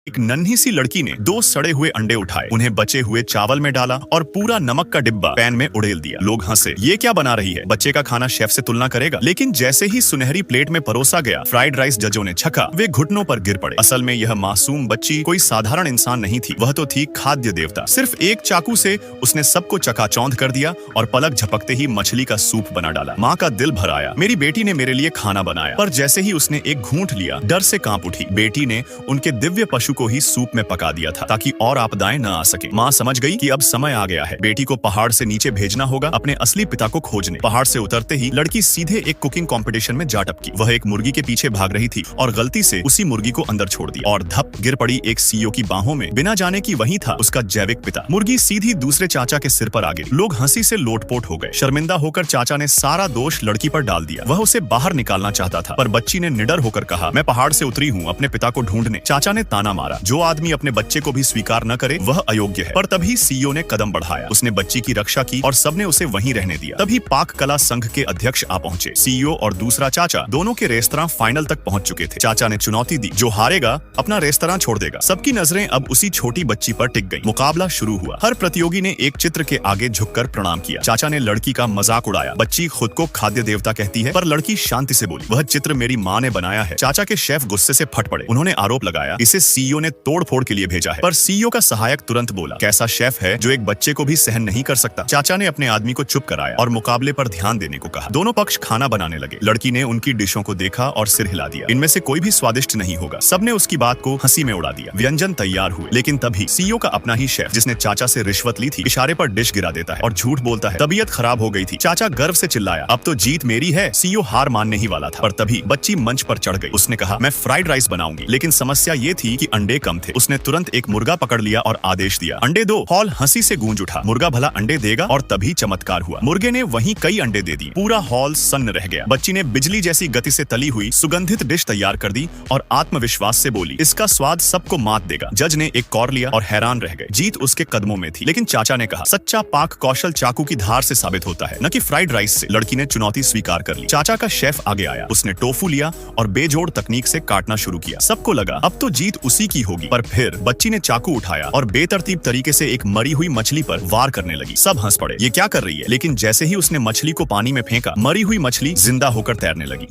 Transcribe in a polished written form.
एक नन्ही सी लड़की ने 2 सड़े हुए अंडे उठाए, उन्हें बचे हुए चावल में डाला और पूरा नमक का डिब्बा पैन में उड़ेल दिया। लोग हंसे, ये क्या बना रही है? बच्चे का खाना शेफ से तुलना करेगा? लेकिन जैसे ही सुनहरी प्लेट में परोसा गया फ्राइड राइस जजों ने छका, वे घुटनों पर गिर पड़े। असल में यह मासूम बच्ची कोई साधारण इंसान नहीं थी, वह तो थी खाद्य देवता। सिर्फ एक चाकू से उसने सबको चकाचौंध कर दिया और पलक झपकते ही मछली का सूप बना डाला। माँ का दिल भर आया, मेरी बेटी ने मेरे लिए खाना बनाया। पर जैसे ही उसने एक घूंट लिया, डर से कांप उठी। बेटी ने उनके दिव्य पशु को ही सूप में पका दिया था ताकि और आपदाएं न आ सके। माँ समझ गई कि अब समय आ गया है, बेटी को पहाड़ से नीचे भेजना होगा अपने असली पिता को खोजने। पहाड़ से उतरते ही लड़की सीधे एक कुकिंग कंपटीशन में जा टपकी। वह एक मुर्गी के पीछे भाग रही थी और गलती से उसी मुर्गी को अंदर छोड़ दिया और धप गिर पड़ी एक सीईओ की बाहों में, बिना जाने कि वही था उसका जैविक पिता। मुर्गी सीधी दूसरे चाचा के सिर पर आ गिरी। लोग हंसी से लोटपोट हो गए। शर्मिंदा होकर चाचा ने सारा दोष लड़की पर डाल दिया। वह उसे बाहर निकालना चाहता था, पर बच्ची ने निडर होकर कहा, मैं पहाड़ से उतरी हूँ अपने पिता को ढूंढने। चाचा ने ताना मारा, जो आदमी अपने बच्चे को भी स्वीकार न करे वह अयोग्य है। पर तभी सीईओ ने कदम बढ़ाया, उसने बच्ची की रक्षा की और सबने उसे वहीं रहने दिया। तभी पाक कला संघ के अध्यक्ष आ पहुंचे। सीईओ और दूसरा चाचा दोनों के रेस्तरां फाइनल तक पहुंच चुके थे। चाचा ने चुनौती दी, जो हारेगा अपना रेस्तरां छोड़ देगा। सबकी नजरें अब उसी छोटी बच्ची पर टिक गई। मुकाबला शुरू हुआ। हर प्रतियोगी ने एक चित्र के आगे झुककर प्रणाम किया। चाचा ने लड़की का मजाक उड़ाया, बच्ची खुद को खाद्य देवता कहती है। पर लड़की शांति से बोली, वह चित्र मेरी माँ ने बनाया है। चाचा के शेफ गुस्से से फट पड़े। उन्होंने आरोप लगाया, इसे सीईओ ने तोड़ फोड़ के लिए भेजा है। पर सीईओ का सहायक तुरंत बोला, कैसा शेफ है जो एक बच्चे को भी सहन नहीं कर सकता। चाचा ने अपने आदमी को चुप कराया और मुकाबले पर ध्यान देने को कहा। दोनों पक्ष खाना बनाने लगे। लड़की ने उनकी डिशों को देखा और सिर हिला दिया, इनमें से कोई भी स्वादिष्ट नहीं होगा। सबने उसकी बात को हंसी में उड़ा दिया। व्यंजन तैयार हुए, लेकिन तभी सीईओ का अपना ही शेफ, जिसने चाचा से रिश्वत ली थी, इशारे पर डिश गिरा देता है और झूठ बोलता है। तबीयत खराब हो गई थी। चाचा गर्व से चिल्लाया, अब तो जीत मेरी है। सीईओ हार मानने ही वाला था, पर तभी बच्ची मंच पर चढ़ गई। उसने कहा, मैं फ्राइड राइस बनाऊंगी। लेकिन समस्या ये थी कि अंडे कम थे। उसने तुरंत एक मुर्गा पकड़ लिया और आदेश दिया, अंडे दो। हॉल हंसी से गूंज उठा। मुर्गा भला अंडे देगा? और तभी चमत्कार हुआ, मुर्गे ने वहीं कई अंडे दे दिए। पूरा हॉल सन्न रह गया। बच्ची ने बिजली जैसी गति से तली हुई सुगंधित डिश तैयार कर दी और आत्मविश्वास से बोली, इसका स्वाद सबको मात देगा। जज ने एक कौर लिया और हैरान रह गए। जीत उसके कदमों में थी। लेकिन चाचा ने कहा, सच्चा पाक कौशल चाकू की धार से साबित होता है, न कि फ्राइड राइस से। लड़की ने चुनौती स्वीकार कर ली। चाचा का शेफ आगे आया। उसने टोफू लिया और बेजोड़ तकनीक से काटना शुरू किया। सबको लगा अब तो जीत उसी की होगी। पर फिर बच्ची ने चाकू उठाया और बेतरतीब तरीके से एक मरी हुई मछली पर वार करने लगी। सब हंस पड़े, ये क्या कर रही है? लेकिन जैसे ही उसने मछली को पानी में फेंका, मरी हुई मछली जिंदा होकर तैरने लगी।